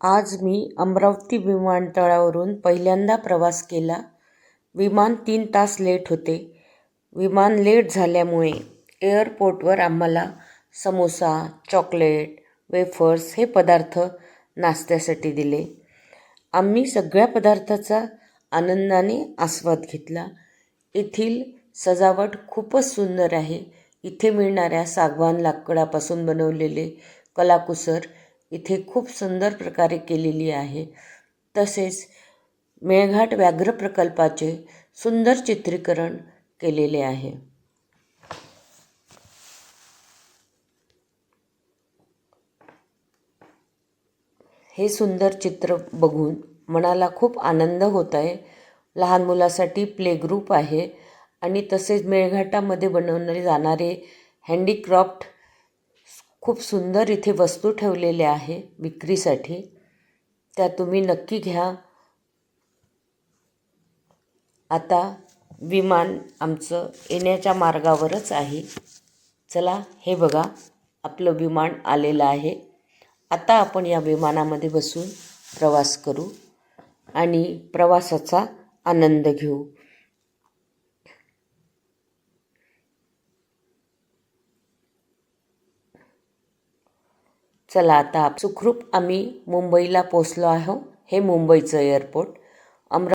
आज मी अमरावती विमानतळावरून पहिल्यांदा प्रवास केला. विमान 3 तास लेट होते. विमान लेट झाल्यामुळे एअरपोर्टवर आम्हाला समोसा, चॉकलेट, वेफर्स हे पदार्थ नाश्त्यासाठी दिले. आम्ही सगळ्या पदार्थाचा आनंदाने आस्वाद घेतला. येथील सजावट खूपच सुंदर आहे. इथे मिळणाऱ्या सागवान लाकडापासून बनवलेले कलाकुसर इथे खूप सुंदर प्रकारे केलेली आहे. तसेच मेळघाट व्याघ्र प्रकल्पाचे सुंदर चित्रीकरण केलेले आहे. हे सुंदर चित्र बघून मनाला खूप आनंद होत आहे. लहान मुलासाठी प्ले ग्रुप आहे आणि तसेच मेळघाटामध्ये बनवले जाणारे हँडीक्राफ्ट खूप सुंदर इथे वस्तू ठेवलेल्या आहे विक्रीसाठी. त्या तुम्ही नक्की घ्या. आता विमान आमचं येण्याच्या मार्गावरच आहे. चला, हे बघा, आपलं विमान आलेलं आहे. आता आपण या विमानामध्ये बसून प्रवास करू आणि प्रवासाचा आनंद घेऊ. चला, आता सुखरूप आम्ही मुंबईला पोचलो आहोत. हे मुंबईचं एअरपोर्ट.